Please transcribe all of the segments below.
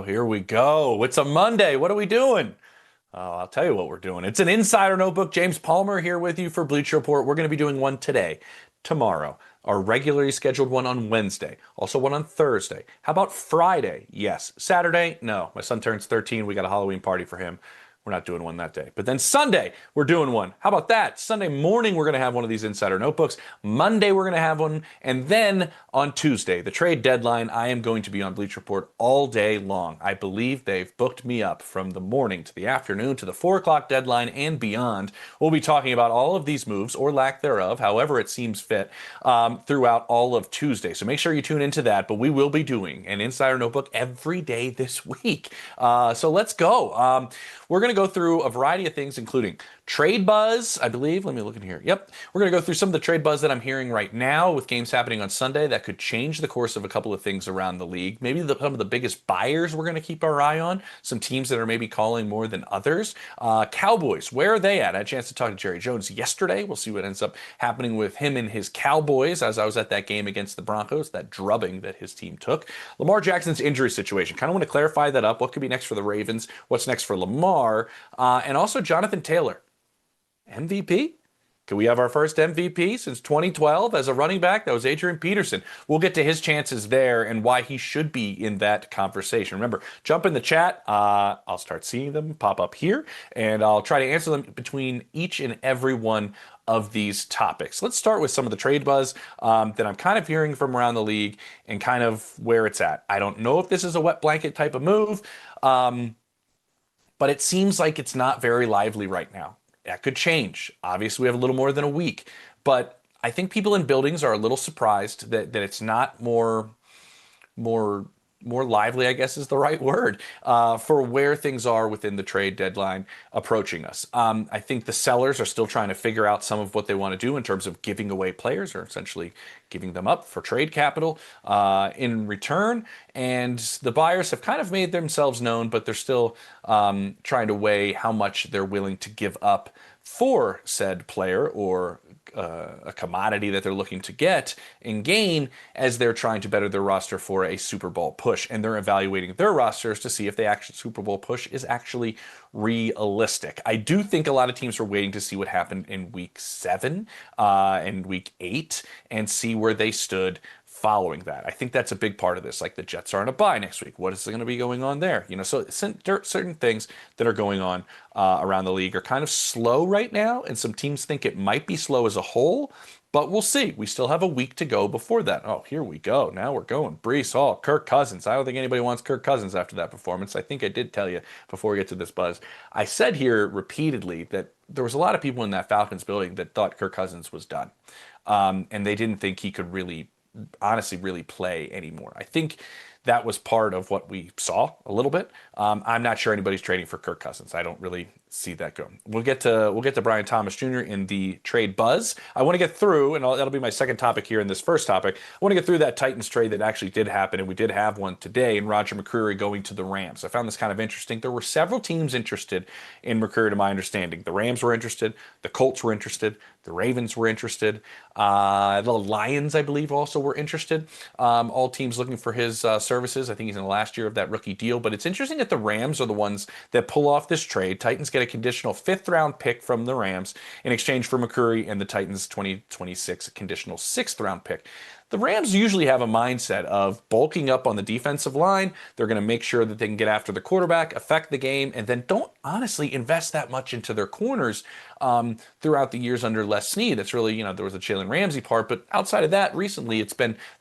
here we go. It's a Monday. What are we doing? I'll tell you what we're doing. It's an Insider Notebook. James Palmer here with you for Bleacher Report. We're going to be doing one today, tomorrow, our regularly scheduled one on Wednesday, also one on Thursday. How about Friday? Yes. Saturday? No. My son turns 13. We got a Halloween party for him. We're not doing one that day. But then Sunday, we're doing one. How about that? Sunday morning, we're going to have one of these Insider Notebooks. Monday, we're going to have one. And then on Tuesday, the trade deadline, I am going to be on Bleacher Report all day long. I believe they've booked me up from the morning to the afternoon to the 4 o'clock deadline and beyond. We'll be talking about all of these moves, or lack thereof, however it seems fit, throughout all of Tuesday. So make sure you tune into that. But we will be doing an Insider Notebook every day this week. So let's go. We're going to go through a variety of things, including trade buzz, I believe. Let me look in here. Yep. We're going to go through some of the trade buzz that I'm hearing right now with games happening on Sunday that could change the course of a couple of things around the league. Maybe some of the biggest buyers we're going to keep our eye on. Some teams that are maybe calling more than others. Cowboys, where are they at? I had a chance to talk to Jerry Jones yesterday. We'll see what ends up happening with him and his Cowboys as I was at that game against the Broncos, that drubbing that his team took. Lamar Jackson's injury situation. Kind of want to clarify that up. What could be next for the Ravens? What's next for Lamar? And also Jonathan Taylor. MVP? Could we have our first MVP since 2012 as a running back? That was Adrian Peterson. We'll get to his chances there and why he should be in that conversation. Remember, jump in the chat. I'll start seeing them pop up here, and I'll try to answer them between each and every one of these topics. Let's start with some of the trade buzz that I'm kind of hearing from around the league and kind of where it's at. I don't know if this is a wet blanket type of move, but it seems like it's not very lively right now. That could change. Obviously, we have a little more than a week, but I think people in buildings are a little surprised that it's not more lively, I guess is the right word, for where things are within the trade deadline approaching us. I think the sellers are still trying to figure out some of what they want to do in terms of giving away players or essentially giving them up for trade capital in return. And the buyers have kind of made themselves known, but they're still trying to weigh how much they're willing to give up for said player or a commodity that they're looking to get and gain as they're trying to better their roster for a Super Bowl push. And they're evaluating their rosters to see if the actual Super Bowl push is actually realistic. I do think a lot of teams are waiting to see what happened in week 7 and week 8 and see where they stood following that. I think that's a big part of this. Like the Jets are on a bye next week. What is going to be going on there? So certain things that are going on around the league are kind of slow right now, and some teams think it might be slow as a whole, but we'll see. We still have a week to go before that. Oh, here we go. Now we're going. Breece Hall, Kirk Cousins. I don't think anybody wants Kirk Cousins after that performance. I think I did tell you before we get to this buzz. I said here repeatedly that there was a lot of people in that Falcons building that thought Kirk Cousins was done, and they didn't think he could honestly really play anymore. I think that was part of what we saw a little bit. I'm not sure anybody's trading for Kirk Cousins. I don't really see that going. We'll get to Brian Thomas Jr. in the trade buzz. I want to get through, and that'll be my second topic here in this first topic. I want to get through that Titans trade that actually did happen, and we did have one today, and Roger McCreary going to the Rams. I found this kind of interesting. There were several teams interested in McCreary, to my understanding. The Rams were interested, the Colts were interested, the Ravens were interested, the Lions, I believe, also were interested. All teams looking for his services. I think he's in the last year of that rookie deal, but it's interesting that the Rams are the ones that pull off this trade. Titans get a conditional 5th-round pick from the Rams in exchange for McCreary and the Titans' 2026 conditional 6th-round pick. The Rams usually have a mindset of bulking up on the defensive line. They're going to make sure that they can get after the quarterback, affect the game, and then don't honestly invest that much into their corners throughout the years under Les Snead. That's really, there was a Jalen Ramsey part, but outside of that, recently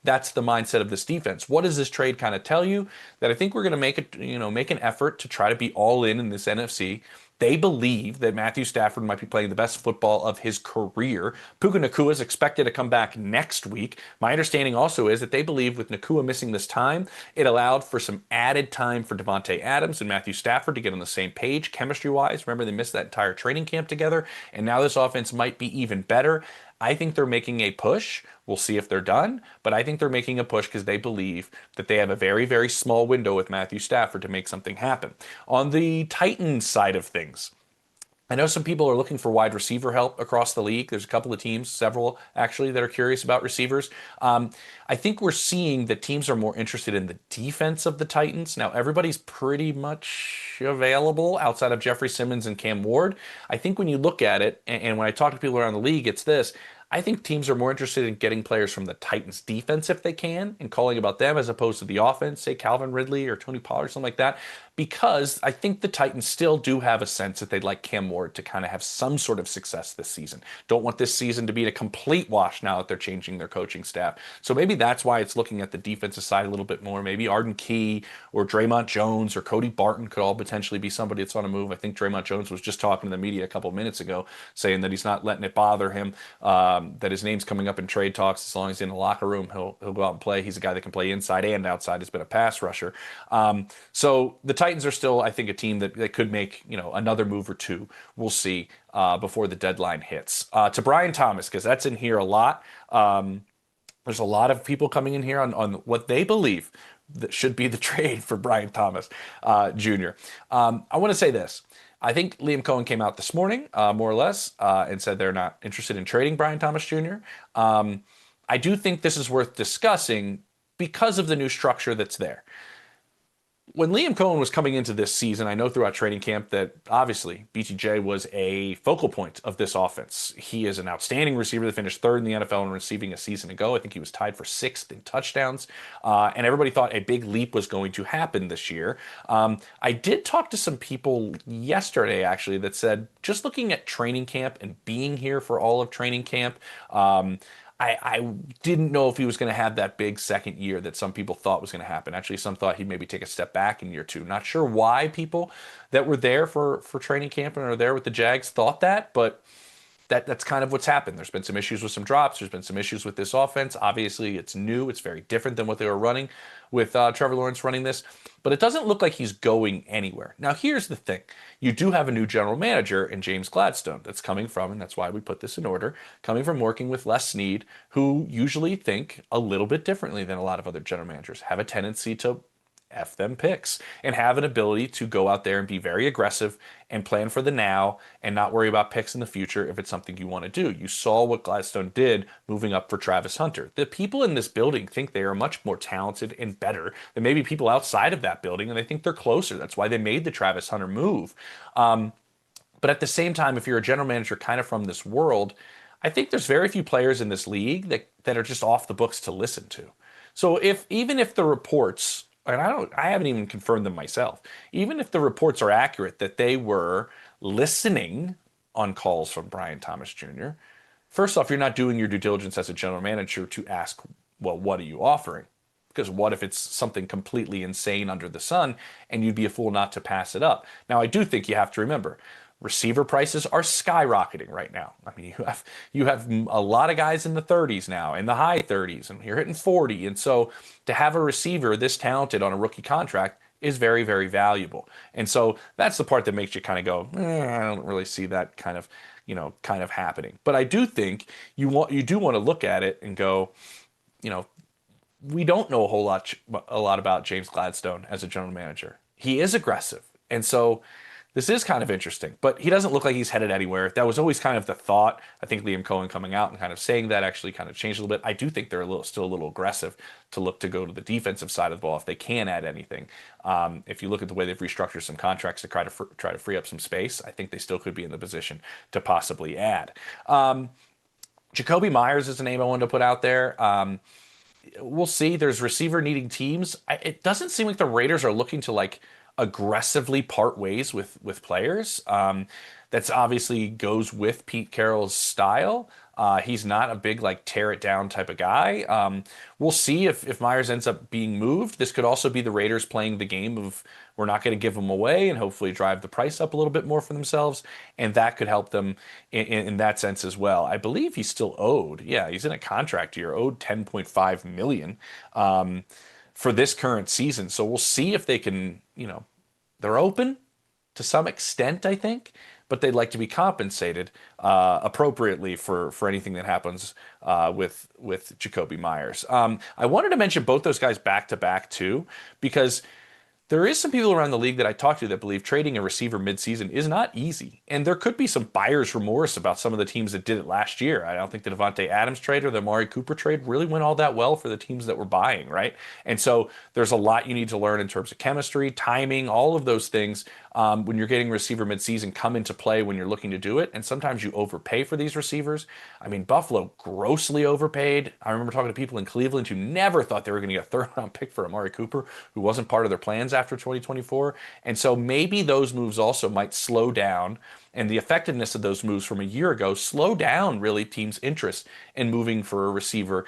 that's the mindset of this defense. What does this trade kind of tell you? That I think we're going to make an effort to try to be all in this NFC. They believe that Matthew Stafford might be playing the best football of his career. Puka Nacua is expected to come back next week. My understanding also is that they believe with Nacua missing this time, it allowed for some added time for Devontae Adams and Matthew Stafford to get on the same page chemistry-wise. Remember, they missed that entire training camp together, and now this offense might be even better. I think they're making a push. We'll see if they're done, but I think they're making a push because they believe that they have a very, very small window with Matthew Stafford to make something happen. On the Titans side of things, I know some people are looking for wide receiver help across the league. There's a couple of teams, several actually, that are curious about receivers. Um, I think we're seeing that teams are more interested in the defense of the Titans. Now, everybody's pretty much available outside of Jeffrey Simmons and Cam Ward. I think when you look at it, and when I talk to people around the league, it's this. I think teams are more interested in getting players from the Titans defense if they can and calling about them as opposed to the offense, say Calvin Ridley or Tony Pollard, something like that, because I think the Titans still do have a sense that they'd like Cam Ward to kind of have some sort of success this season. Don't want this season to be a complete wash now that they're changing their coaching staff. So maybe that's why it's looking at the defensive side a little bit more. Maybe Arden Key or Draymond Jones or Cody Barton could all potentially be somebody that's on a move. I think Draymond Jones was just talking to the media a couple of minutes ago saying that he's not letting it bother him, that his name's coming up in trade talks. As long as he's in the locker room, he'll go out and play. He's a guy that can play inside and outside. He's been a pass rusher. So the Titans are still, I think, a team that could make another move or two. We'll see before the deadline hits. To Brian Thomas, because that's in here a lot. There's a lot of people coming in here on what they believe that should be the trade for Brian Thomas Jr. I want to say this. I think Liam Cohen came out this morning, more or less, and said they're not interested in trading Brian Thomas Jr. I do think this is worth discussing because of the new structure that's there. When Liam Cohen was coming into this season, I know throughout training camp that obviously BTJ was a focal point of this offense. He is an outstanding receiver that finished third in the NFL in receiving a season ago. I think he was tied for sixth in touchdowns. And everybody thought a big leap was going to happen this year. I did talk to some people yesterday, actually, that said just looking at training camp and being here for all of training camp, I didn't know if he was going to have that big second year that some people thought was going to happen. Actually, some thought he'd maybe take a step back in year two. Not sure why people that were there for training camp and are there with the Jags thought that, but that's kind of what's happened. There's been some issues with some drops. There's been some issues with this offense. Obviously, it's new. It's very different than what they were running with Trevor Lawrence running this. But it doesn't look like he's going anywhere. Now, here's the thing. You do have a new general manager in James Gladstone that's coming from, and that's why we put this in order, coming from working with Les Snead, who usually think a little bit differently than a lot of other general managers, have a tendency to F them picks and have an ability to go out there and be very aggressive and plan for the now and not worry about picks in the future if it's something you want to do. You saw what Gladstone did moving up for Travis Hunter. The people in this building think they are much more talented and better than maybe people outside of that building, and they think they're closer. That's why they made the Travis Hunter move. But at the same time, if you're a general manager kind of from this world, I think there's very few players in this league that are just off the books to listen to. So even if the reports, and I haven't even confirmed them myself, even if the reports are accurate that they were listening on calls from Brian Thomas Jr., first off, you're not doing your due diligence as a general manager to ask, well, what are you offering? Because what if it's something completely insane under the sun and you'd be a fool not to pass it up? Now, I do think you have to remember, receiver prices are skyrocketing right now. I mean, you have a lot of guys in the 30s now, in the high 30s, and you're hitting 40. And so to have a receiver this talented on a rookie contract is very, very valuable. And so that's the part that makes you kind of go, I don't really see that kind of happening. But I do think you do want to look at it and go, we don't know a lot about James Gladstone as a general manager. He is aggressive. And so this is kind of interesting, but he doesn't look like he's headed anywhere. That was always kind of the thought. I think Liam Cohen coming out and kind of saying that actually kind of changed a little bit. I do think they're still a little aggressive to look to go to the defensive side of the ball if they can add anything. If you look at the way they've restructured some contracts to try to free up some space, I think they still could be in the position to possibly add. Jacoby Myers is a name I wanted to put out there. We'll see. There's receiver needing teams. It doesn't seem like the Raiders are looking to aggressively part ways with players. That's obviously goes with Pete Carroll's style. He's not a big tear it down type of guy. We'll see if Myers ends up being moved. This could also be the Raiders playing the game of we're not going to give him away and hopefully drive the price up a little bit more for themselves, and that could help them in that sense as well. I believe he's still owed. Yeah, he's in a contract year, owed $10.5 million for this current season. So we'll see if they can. They're open to some extent, I think, but they'd like to be compensated appropriately for anything that happens with Jacoby Myers. I wanted to mention both those guys back to back too, because There is some people around the league that I talk to that believe trading a receiver midseason is not easy. And there could be some buyer's remorse about some of the teams that did it last year. I don't think the Devontae Adams trade or the Amari Cooper trade really went all that well for the teams that were buying, right? And so there's a lot you need to learn in terms of chemistry, timing, all of those things when you're getting receiver midseason come into play when you're looking to do it. And sometimes you overpay for these receivers. I mean, Buffalo grossly overpaid. I remember talking to people in Cleveland who never thought they were going to get a third round pick for Amari Cooper, who wasn't part of their plans after 2024. And so maybe those moves also might slow down, and the effectiveness of those moves from a year ago slow down really teams' interest in moving for a receiver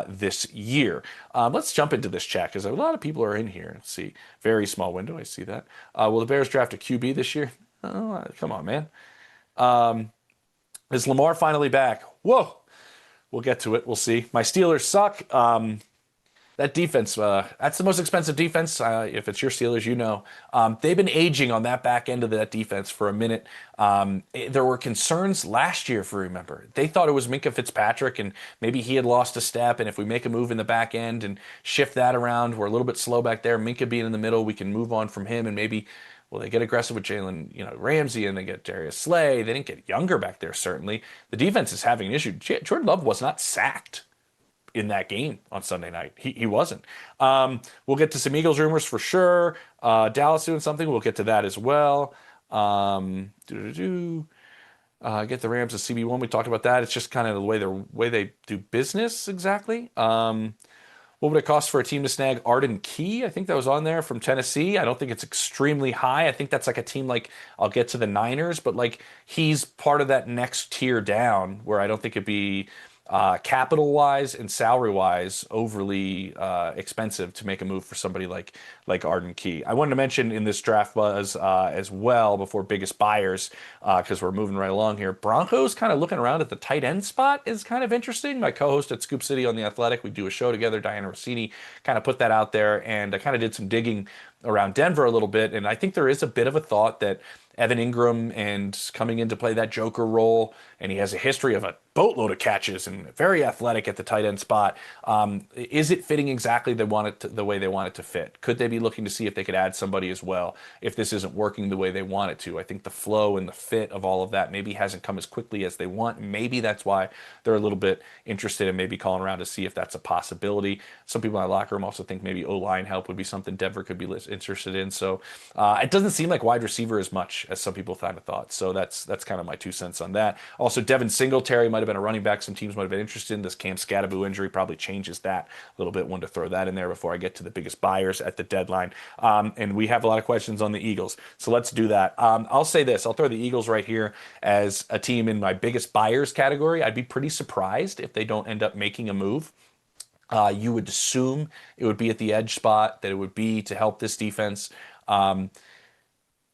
this year. Let's jump into this chat because a lot of people are in here. Let's see. Very small window. I see that. Will the Bears draft a QB this year? Oh, come on, man. Is Lamar finally back? Whoa. We'll get to it. We'll see. My Steelers suck. That defense, that's the most expensive defense. If it's your Steelers, you know. They've been aging on that back end of that defense for a minute. There were concerns last year, if you remember. They thought it was Minkah Fitzpatrick, and maybe he had lost a step. And if we make a move in the back end and shift that around, we're a little bit slow back there. Minkah being in the middle, we can move on from him, and maybe, well, they get aggressive with Jalen, Ramsey, and they get Darius Slay. They didn't get younger back there, certainly. The defense is having an issue. Jordan Love was not sacked in that game on Sunday night. He wasn't. We'll get to some Eagles rumors for sure. Dallas doing something. We'll get to that as well. Get the Rams to CB1. We talked about that. It's just kind of the way they do business exactly. What would it cost for a team to snag Arden Key? I think that was on there from Tennessee. I don't think it's extremely high. I think that's like a team like, I'll get to the Niners, but like he's part of that next tier down where I don't think it'd be capital wise and salary wise overly expensive to make a move for somebody like Arden Key. I wanted to mention in this draft buzz as well before biggest buyers because we're moving right along here. Broncos kind of looking around at the tight end spot is kind of interesting. My co-host at Scoop City on The Athletic, we do a show together, Diana Rossini, kind of put that out there, and I kind of did some digging around Denver a little bit, and I think there is a bit of a thought that Evan Ingram and coming in to play that Joker role, and he has a history of a boatload of catches and very athletic at the tight end spot. Is it fitting exactly the way they want it to fit? Could they be looking to see if they could add somebody as well if this isn't working the way they want it to? I think the flow and the fit of all of that maybe hasn't come as quickly as they want. Maybe that's why they're a little bit interested in maybe calling around to see if that's a possibility. Some people in my locker room also think maybe O-line help would be something Denver could be interested in. So it doesn't seem like wide receiver as much as some people kind of thought. So that's kind of my 2 cents on that. Also, Devin Singletary might have been a running back some teams might have been interested in. This Cam Scatteraboo injury probably changes that a little bit. Wanted to throw that in there before I get to the biggest buyers at the deadline. And we have a lot of questions on the Eagles. So let's do that. I'll say this. I'll throw the Eagles right here as a team in my biggest buyers category. I'd be pretty surprised if they don't end up making a move. You would assume it would be at the edge spot, that it would be to help this defense.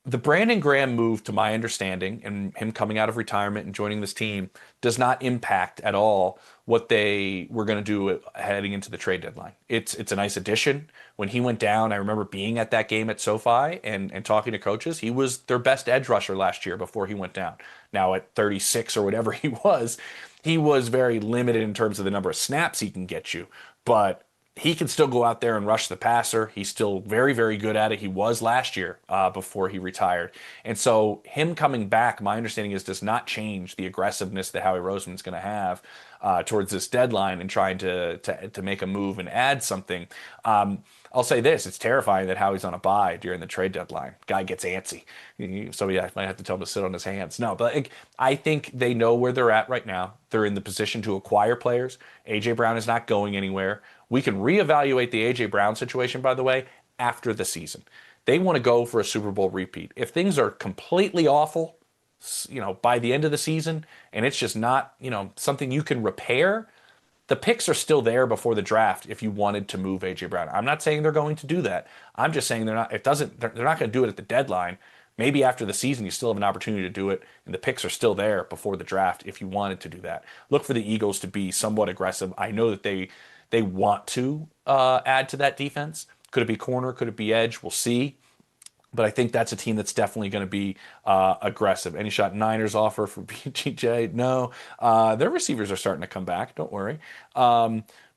The Brandon Graham move, to my understanding, and him coming out of retirement and joining this team, does not impact at all what they were going to do heading into the trade deadline. It's a nice addition. When he went down, I remember being at that game at SoFi and talking to coaches. He was their best edge rusher last year before he went down. Now at 36 or whatever he was very limited in terms of the number of snaps he can get you. But he can still go out there and rush the passer. He's still very, very good at it. He was last year before he retired. And so him coming back, my understanding is, does not change the aggressiveness that Howie Roseman's going to have towards this deadline and trying to make a move and add something. I'll say this, it's terrifying that Howie's on a bye during the trade deadline. Guy gets antsy. Somebody might have to tell him to sit on his hands. No, but I think they know where they're at right now. They're in the position to acquire players. A.J. Brown is not going anywhere. We can reevaluate the A.J. Brown situation, by the way, after the season. They want to go for a Super Bowl repeat. If things are completely awful, by the end of the season, and it's just not, something you can repair, the picks are still there before the draft if you wanted to move A.J. Brown. I'm not saying they're going to do that. I'm just saying they're not going to do it at the deadline. Maybe after the season, you still have an opportunity to do it, and the picks are still there before the draft if you wanted to do that. Look for the Eagles to be somewhat aggressive. I know that they want to add to that defense. Could it be corner? Could it be edge? We'll see. But I think that's a team that's definitely going to be aggressive. Any shot Niners offer for BTJ? No. Their receivers are starting to come back. Don't worry.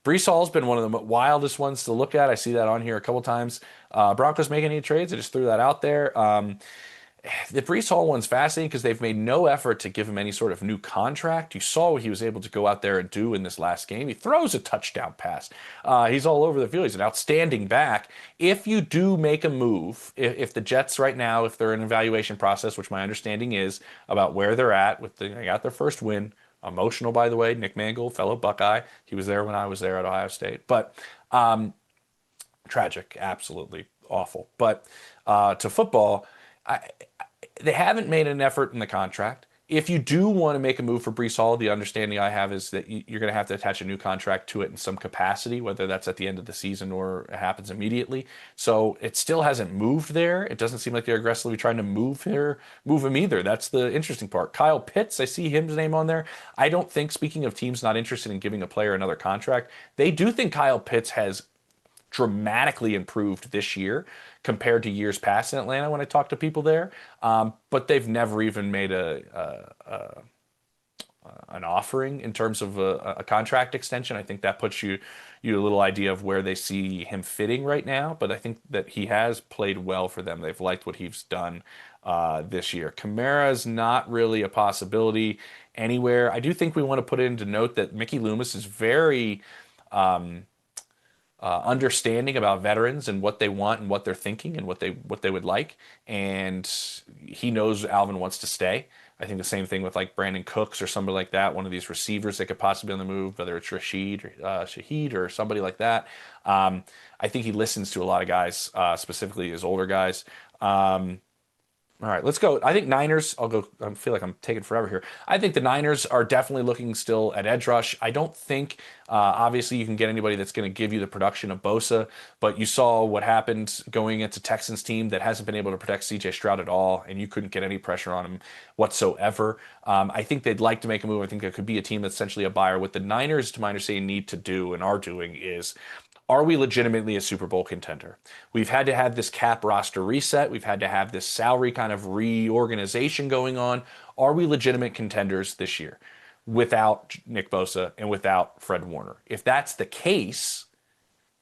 Brees Hall's been one of the wildest ones to look at. I see that on here a couple times. Broncos making any trades? I just threw that out there. The Brees Hall one's fascinating because they've made no effort to give him any sort of new contract. You saw what he was able to go out there and do in this last game. He throws a touchdown pass. He's all over the field. He's an outstanding back. If you do make a move, if the Jets right now, if they're in an evaluation process, which my understanding is about where they're at, they got their first win. Emotional, by the way. Nick Mangold, fellow Buckeye. He was there when I was there at Ohio State. But tragic, absolutely awful. But to football, I, they haven't made an effort in the contract. If you do want to make a move for Brees Hall, the understanding I have is that you're going to have to attach a new contract to it in some capacity, whether that's at the end of the season or it happens immediately. So it still hasn't moved there. It doesn't seem like they're aggressively trying to move him either. That's the interesting part. Kyle Pitts, I see his name on there. I don't think, speaking of teams not interested in giving a player another contract, they do think Kyle Pitts has dramatically improved this year compared to years past in Atlanta when I talk to people there. But they've never even made an offering in terms of a contract extension. I think that puts you a little idea of where they see him fitting right now. But I think that he has played well for them. They've liked what he's done this year. Kamara is not really a possibility anywhere. I do think we want to put it into note that Mickey Loomis is very understanding about veterans and what they want and what they're thinking and what they would like. And he knows Alvin wants to stay. I think the same thing with like Brandon Cooks or somebody like that, one of these receivers that could possibly be on the move, whether it's Shaheed or somebody like that. I think he listens to a lot of guys, specifically his older guys. All right, let's go. I think Niners, I'll go. I feel like I'm taking forever here. I think the Niners are definitely looking still at edge rush. I don't think, obviously, you can get anybody that's going to give you the production of Bosa, but you saw what happened going into Texans team that hasn't been able to protect CJ Stroud at all, and you couldn't get any pressure on him whatsoever. I think they'd like to make a move. I think it could be a team that's essentially a buyer. What the Niners, to my understanding, need to do and are doing is, are we legitimately a Super Bowl contender? We've had to have this cap roster reset. We've had to have this salary kind of reorganization going on. Are we legitimate contenders this year without Nick Bosa and without Fred Warner? If that's the case,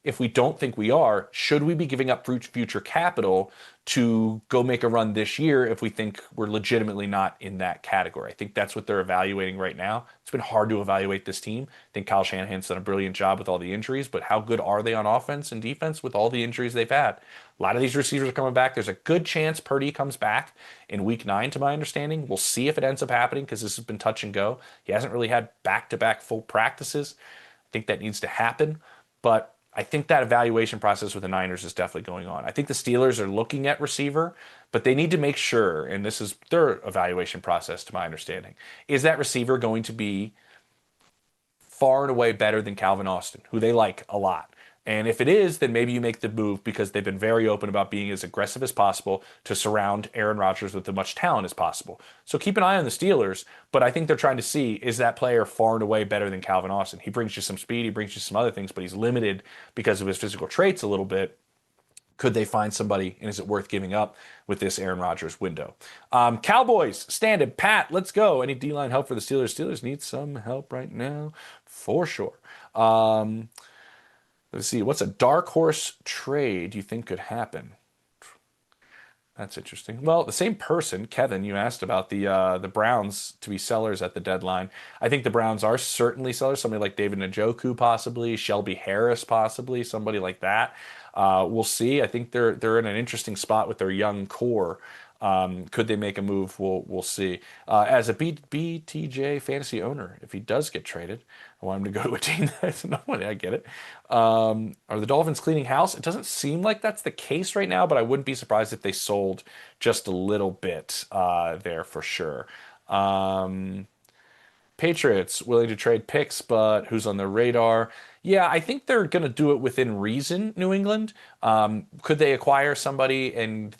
if we don't think we are, should we be giving up future capital to go make a run this year if we think we're legitimately not in that category? I think that's what they're evaluating right now. It's been hard to evaluate this team. I think Kyle Shanahan's done a brilliant job with all the injuries, but how good are they on offense and defense with all the injuries they've had? A lot of these receivers are coming back. There's a good chance Purdy comes back in week 9, to my understanding. We'll see if it ends up happening because this has been touch and go. He hasn't really had back-to-back full practices. I think that needs to happen, but I think that evaluation process with the Niners is definitely going on. I think the Steelers are looking at receiver, but they need to make sure, and this is their evaluation process to my understanding, is that receiver going to be far and away better than Calvin Austin, who they like a lot? And if it is, then maybe you make the move because they've been very open about being as aggressive as possible to surround Aaron Rodgers with as much talent as possible. So keep an eye on the Steelers, but I think they're trying to see, is that player far and away better than Calvin Austin? He brings you some speed, he brings you some other things, but he's limited because of his physical traits a little bit. Could they find somebody, and is it worth giving up with this Aaron Rodgers window? Cowboys, standing pat, let's go. Any D-line help for the Steelers? Steelers need some help right now, for sure. Let's see, what's a dark horse trade you think could happen? That's interesting. Well, the same person, Kevin, you asked about the Browns to be sellers at the deadline. I think the Browns are certainly sellers. Somebody like David Njoku, possibly Shelby Harris, possibly somebody like that. We'll see. I think they're in an interesting spot with their young core. Could they make a move? We'll see. As a BTJ fantasy owner, if he does get traded, I want him to go to a team that's no money. I get it. Are the Dolphins cleaning house? It doesn't seem like that's the case right now, but I wouldn't be surprised if they sold just a little bit there for sure. Patriots willing to trade picks, but who's on their radar? Yeah, I think they're going to do it within reason, New England. Could they acquire somebody? And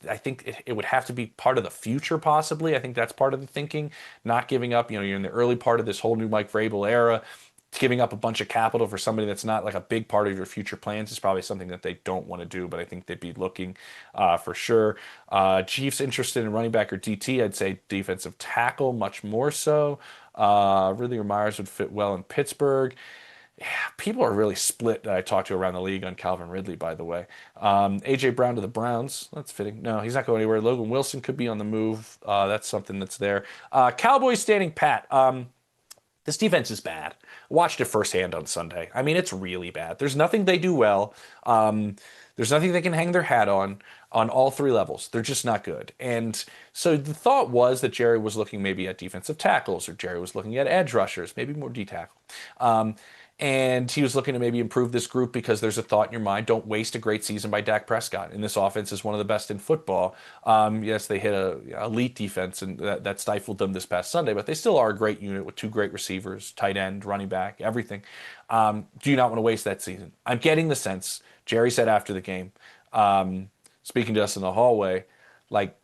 I think it would have to be part of the future, possibly. I think that's part of the thinking. Not giving up, you're in the early part of this whole new Mike Vrabel era. Giving up a bunch of capital for somebody that's not like a big part of your future plans is probably something that they don't want to do, but I think they'd be looking for sure. Chiefs interested in running back or DT. I'd say defensive tackle, much more so. Ridley or Myers would fit well in Pittsburgh. People are really split that I talked to around the league on Calvin Ridley, by the way. A.J. Brown to the Browns. That's fitting. No, he's not going anywhere. Logan Wilson could be on the move. That's something that's there. Cowboys standing pat. This defense is bad. Watched it firsthand on Sunday. I mean, it's really bad. There's nothing they do well. There's nothing they can hang their hat on all three levels. They're just not good. And so the thought was that Jerry was looking maybe at defensive tackles, or Jerry was looking at edge rushers, maybe more D tackle. And he was looking to maybe improve this group because there's a thought in your mind: don't waste a great season by Dak Prescott. And this offense is one of the best in football. Yes, they hit a elite defense, and that stifled them this past Sunday, but they still are a great unit with two great receivers, tight end, running back, everything. Do you not want to waste that season? I'm getting the sense, Jerry said after the game, speaking to us in the hallway, like,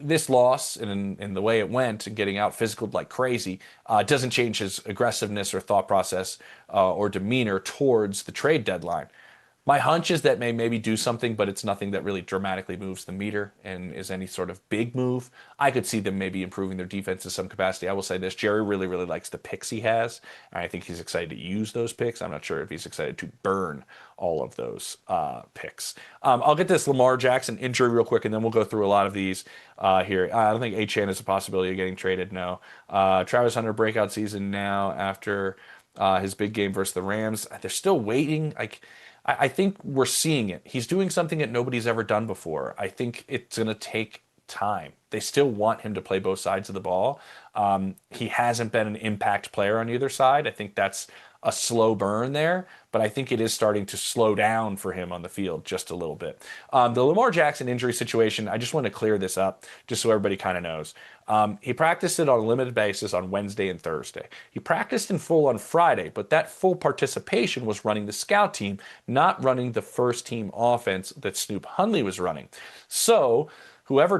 this loss and the way it went and getting out physical like crazy doesn't change his aggressiveness or thought process or demeanor towards the trade deadline. My hunch is that maybe do something, but it's nothing that really dramatically moves the meter and is any sort of big move. I could see them maybe improving their defense in some capacity. I will say this: Jerry really, really likes the picks he has, and I think he's excited to use those picks. I'm not sure if he's excited to burn all of those picks. I'll get this Lamar Jackson injury real quick, and then we'll go through a lot of these here. I don't think Achane is a possibility of getting traded. No. Travis Hunter breakout season now after his big game versus the Rams. They're still waiting. I think we're seeing it. He's doing something that nobody's ever done before. I think it's going to take time. They still want him to play both sides of the ball. He hasn't been an impact player on either side. I think that's a slow burn there, but I think it is starting to slow down for him on the field just a little bit. The Lamar Jackson injury situation, I just want to clear this up just so everybody kind of knows. He practiced it on a limited basis on Wednesday and Thursday. He practiced in full on Friday, but that full participation was running the scout team, not running the first team offense that Snoop Hundley was running. So whoever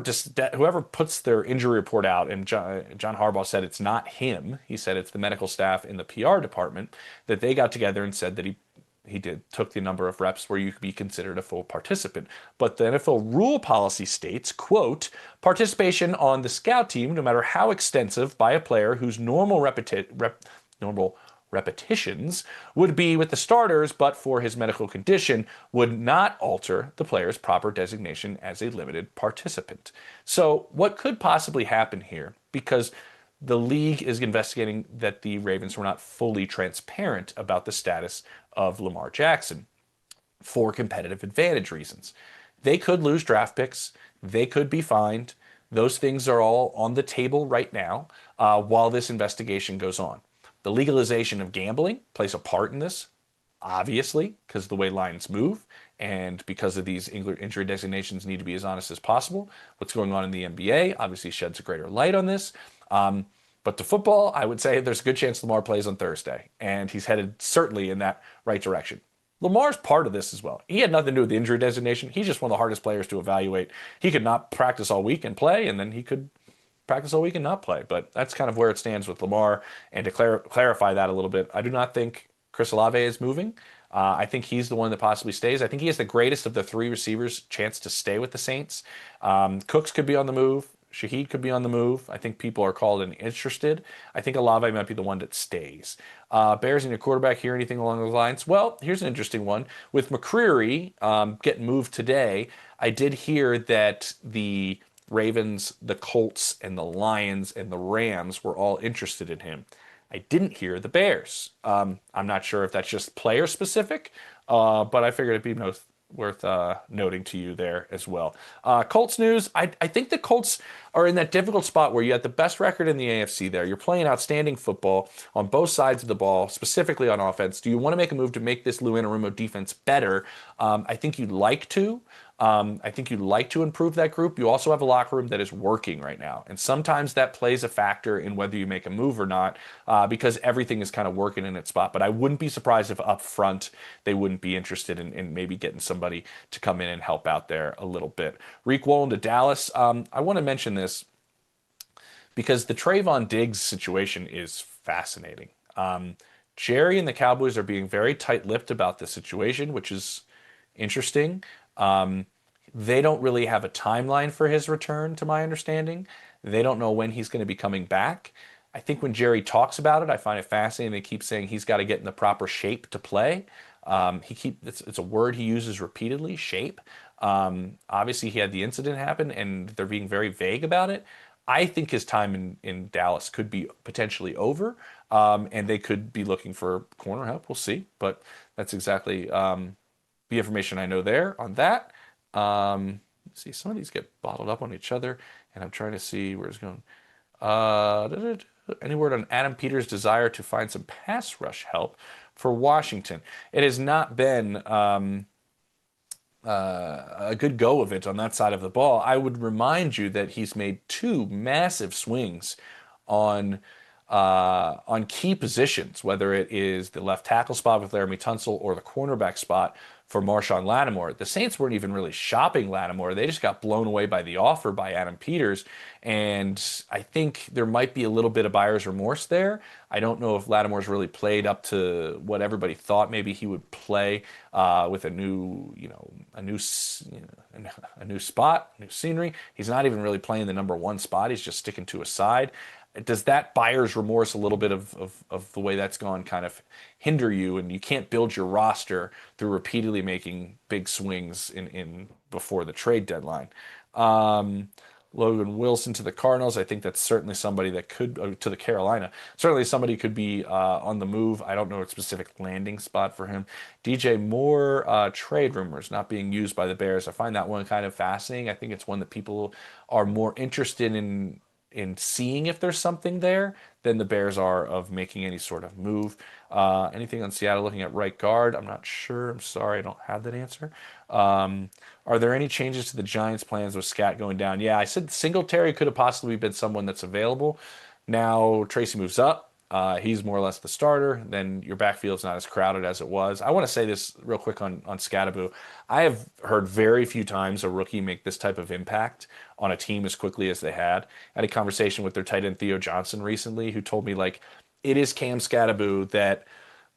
puts their injury report out, and John Harbaugh said it's not him. He said it's the medical staff in the PR department, that they got together and said that he took the number of reps where you could be considered a full participant. But the NFL rule policy states, quote, participation on the scout team, no matter how extensive, by a player whose normal repetitions would be with the starters, but for his medical condition, would not alter the player's proper designation as a limited participant. So what could possibly happen here? Because the league is investigating that the Ravens were not fully transparent about the status of Lamar Jackson for competitive advantage reasons. They could lose draft picks. They could be fined. Those things are all on the table right now while this investigation goes on. The legalization of gambling plays a part in this, obviously, because of the way lines move and because of these injury designations need to be as honest as possible. What's going on in the NBA obviously sheds a greater light on this. But to football, I would say there's a good chance Lamar plays on Thursday, and he's headed certainly in that right direction. Lamar's part of this as well. He had nothing to do with the injury designation. He's just one of the hardest players to evaluate. He could not practice all week and play, and then he could practice all week and not play. But that's kind of where it stands with Lamar. And to clarify that a little bit, I do not think Chris Olave is moving. I think he's the one that possibly stays. I think he has the greatest of the three receivers chance to stay with the Saints. Cooks could be on the move. Shaheed could be on the move. I think people are called and interested. I think Olave might be the one that stays. Bears and your quarterback, hear anything along those lines? Well, here's an interesting one. With McCreary getting moved today, I did hear that the Ravens, the Colts, and the Lions and the Rams were all interested in him. I didn't hear the Bears. I'm not sure if that's just player specific, but I figured it'd be worth noting to you there as well. Colts news. I think the Colts are in that difficult spot where you have the best record in the AFC there. You're playing outstanding football on both sides of the ball, specifically on offense. Do you want to make a move to make this Lou Anarumo defense better? I think you'd like to. I think you'd like to improve that group. You also have a locker room that is working right now. And sometimes that plays a factor in whether you make a move or not because everything is kind of working in its spot. But I wouldn't be surprised if up front they wouldn't be interested in maybe getting somebody to come in and help out there a little bit. Reek Wallen to Dallas. I want to mention this because the Trayvon Diggs situation is fascinating. Jerry and the Cowboys are being very tight-lipped about the situation, which is interesting. They don't really have a timeline for his return, to my understanding. They don't know when he's going to be coming back. I think when Jerry talks about it, I find it fascinating. They keep saying he's got to get in the proper shape to play. It's a word he uses repeatedly, shape. Obviously, he had the incident happen, and they're being very vague about it. I think his time in Dallas could be potentially over, and they could be looking for corner help. We'll see, but that's exactly the information I know there on that. Let's see, some of these get bottled up on each other, and I'm trying to see where it's going. Any word on Adam Peters' desire to find some pass rush help for Washington? It has not been a good go of it on that side of the ball. I would remind you that he's made two massive swings on on key positions, whether it is the left tackle spot with Laramie Tunsil or the cornerback spot for Marshawn Lattimore. The Saints weren't even really shopping Lattimore. They just got blown away by the offer by Adam Peters. And I think there might be a little bit of buyer's remorse there. I don't know if Lattimore's really played up to what everybody thought maybe he would play with a new, a new spot, new scenery. He's not even really playing the number one spot. He's just sticking to a side. Does that buyer's remorse, a little bit of the way that's gone, kind of hinder you, and you can't build your roster through repeatedly making big swings in before the trade deadline? Um, Logan Wilson to the Cardinals. I think that's certainly somebody that could to the Carolina. Certainly somebody could be on the move. I don't know a specific landing spot for him. DJ Moore trade rumors not being used by the Bears. I find that one kind of fascinating. I think it's one that people are more interested in seeing if there's something there than the Bears are of making any sort of move. Anything on Seattle looking at right guard? I'm not sure. I'm sorry, I don't have that answer. Are there any changes to the Giants' plans with Scat going down? Yeah, I said Singletary could have possibly been someone that's available. Now Tracy moves up. He's more or less the starter. Then your backfield's not as crowded as it was. I want to say this real quick on Scattaboo. I have heard very few times a rookie make this type of impact on a team as quickly as they had. I had a conversation with their tight end Theo Johnson recently, who told me like it is Cam Scattaboo that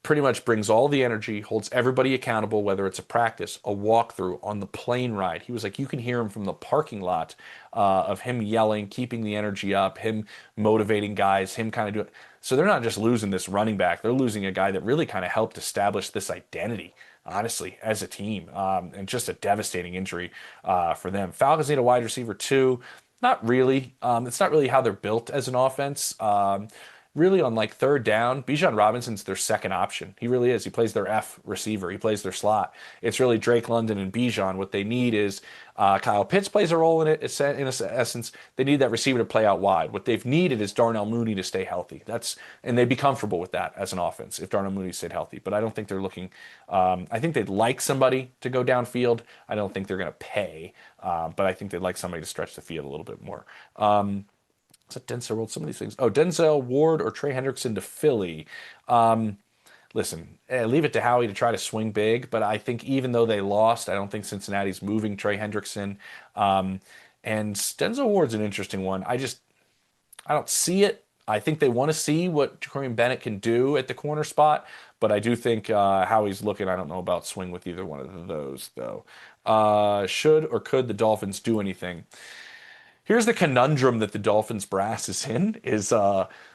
pretty much brings all the energy, holds everybody accountable, whether it's a practice, a walkthrough, on the plane ride. He was like, you can hear him from the parking lot of him yelling, keeping the energy up, him motivating guys, him kind of doing. So they're not just losing this running back; they're losing a guy that really kind of helped establish this identity, honestly, as a team, and just a devastating injury for them. Falcons need a wide receiver too. Not really. It's not really how they're built as an offense. Really on like third down, Bijan Robinson's their second option. He really is. He plays their F receiver. He plays their slot. It's really Drake London and Bijan. What they need is Kyle Pitts plays a role in it. In essence, they need that receiver to play out wide. What they've needed is Darnell Mooney to stay healthy. And they'd be comfortable with that as an offense if Darnell Mooney stayed healthy. But I don't think they're looking. I think they'd like somebody to go downfield. I don't think they're going to pay, but I think they'd like somebody to stretch the field a little bit more. Is that Denzel Ward? Some of these things. Oh, Denzel Ward or Trey Hendrickson to Philly. Listen, leave it to Howie to try to swing big, but I think even though they lost, I don't think Cincinnati's moving Trey Hendrickson. And Denzel Ward's an interesting one. I don't see it. I think they want to see what Jacorian Bennett can do at the corner spot, but I do think Howie's looking. I don't know about swing with either one of those, though. Should or could the Dolphins do anything? Here's the conundrum that the Dolphins brass is in is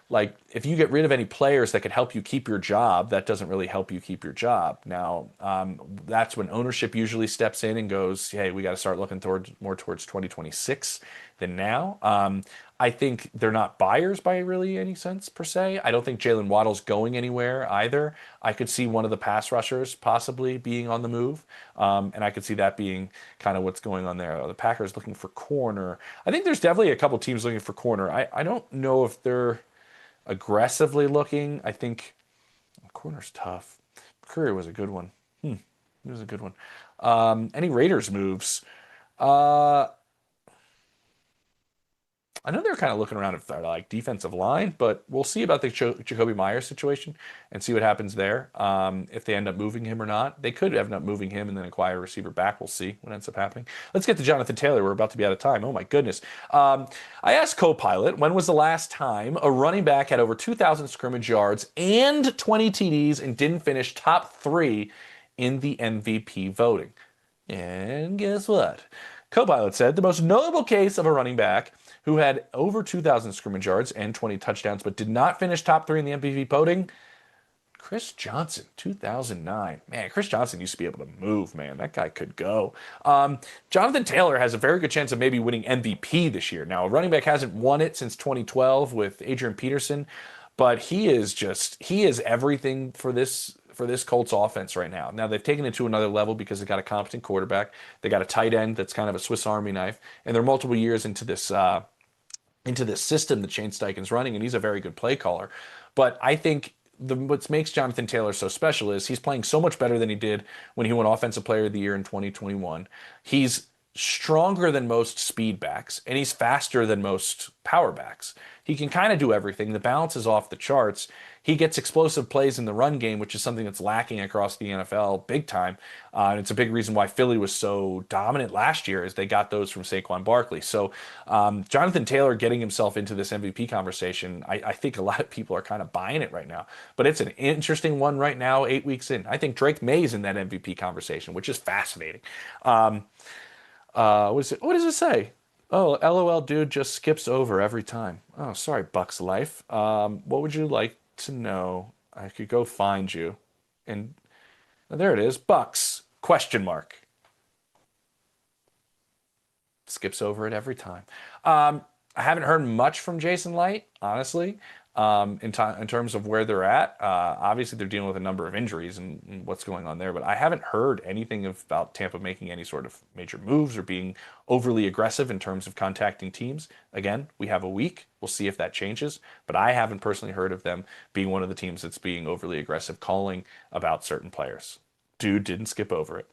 like if you get rid of any players that could help you keep your job, that doesn't really help you keep your job. Now, that's when ownership usually steps in and goes, hey, we got to start looking more towards 2026 than now. I think they're not buyers by really any sense per se. I don't think Jalen Waddle's going anywhere either. I could see one of the pass rushers possibly being on the move, and I could see that being kind of what's going on there. The Packers looking for corner. I think there's definitely a couple teams looking for corner. I don't know if they're aggressively looking. I think corner's tough. Courier was a good one. It was a good one. Any Raiders moves? I know they're kind of looking around at like defensive line, but we'll see about the Jacoby Myers situation and see what happens there. If they end up moving him or not, they could end up moving him and then acquire a receiver back. We'll see what ends up happening. Let's get to Jonathan Taylor. We're about to be out of time. Oh my goodness. I asked Copilot, when was the last time a running back had over 2,000 scrimmage yards and 20 TDs and didn't finish top three in the MVP voting? And guess what? Copilot said the most notable case of a running back who had over 2,000 scrimmage yards and 20 touchdowns, but did not finish top three in the MVP voting. Chris Johnson, 2009. Man, Chris Johnson used to be able to move, man. That guy could go. Jonathan Taylor has a very good chance of maybe winning MVP this year. Now, a running back hasn't won it since 2012 with Adrian Peterson, but he is everything for this Colts offense right now. Now they've taken it to another level because they've got a competent quarterback. They got a tight end that's kind of a Swiss Army knife, and they're multiple years into this system that Shane Steichen's running, and he's a very good play caller. But I think what makes Jonathan Taylor so special is he's playing so much better than he did when he won Offensive Player of the Year in 2021. He's stronger than most speed backs, and he's faster than most power backs. He can kind of do everything. The balance is off the charts. He gets explosive plays in the run game, which is something that's lacking across the NFL big time. And it's a big reason why Philly was so dominant last year, is they got those from Saquon Barkley. So Jonathan Taylor getting himself into this MVP conversation, I think a lot of people are kind of buying it right now. But it's an interesting one right now, 8 weeks in. I think Drake May's in that MVP conversation, which is fascinating. What does it say? Oh, LOL, dude just skips over every time. Oh, sorry, Buck's Life. What would you like to know? I could go find you. And there it is. Bucks, question mark. Skips over it every time. I haven't heard much from Jason Light, honestly, in terms of where they're at. Obviously, they're dealing with a number of injuries and what's going on there, but I haven't heard anything about Tampa making any sort of major moves or being overly aggressive in terms of contacting teams. Again, we have a week. We'll see if that changes, but I haven't personally heard of them being one of the teams that's being overly aggressive calling about certain players. Dude didn't skip over it.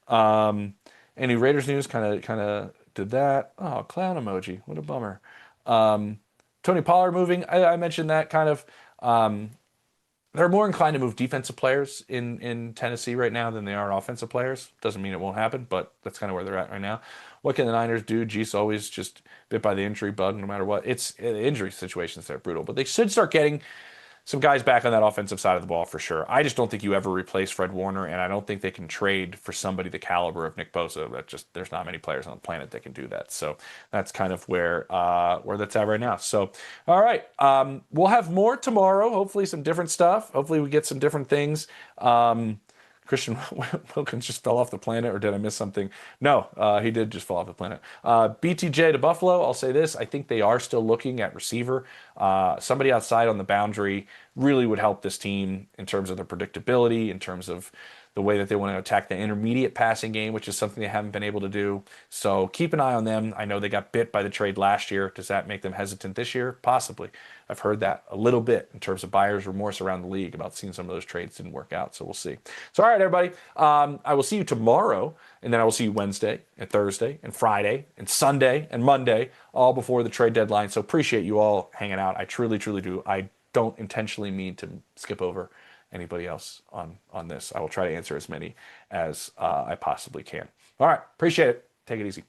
Any Raiders news? Kind of did that. Oh, clown emoji. What a bummer. Tony Pollard moving. I mentioned that kind of. They're more inclined to move defensive players in Tennessee right now than they are offensive players. Doesn't mean it won't happen, but that's kind of where they're at right now. What can the Niners do? Geese always just bit by the injury bug no matter what. It's injury situations that are brutal, but they should start getting some guys back on that offensive side of the ball for sure. I just don't think you ever replace Fred Warner, and I don't think they can trade for somebody the caliber of Nick Bosa. There's not many players on the planet that can do that. So that's kind of where that's at right now. So all right, we'll have more tomorrow. Hopefully some different stuff. Hopefully we get some different things. Christian Wilkins just fell off the planet, or did I miss something? No, he did just fall off the planet. BTJ to Buffalo, I'll say this. I think they are still looking at receiver. Somebody outside on the boundary really would help this team in terms of their predictability, in terms of the way that they want to attack the intermediate passing game, which is something they haven't been able to do. So keep an eye on them. I know they got bit by the trade last year. Does that make them hesitant this year? Possibly. I've heard that a little bit in terms of buyer's remorse around the league about seeing some of those trades didn't work out. So we'll see. So all right, everybody. I will see you tomorrow, and then I will see you Wednesday and Thursday and Friday and Sunday and Monday, all before the trade deadline. So appreciate you all hanging out. I truly, truly do. I don't intentionally mean to skip over anybody else on this. I will try to answer as many as I possibly can. All right. Appreciate it. Take it easy.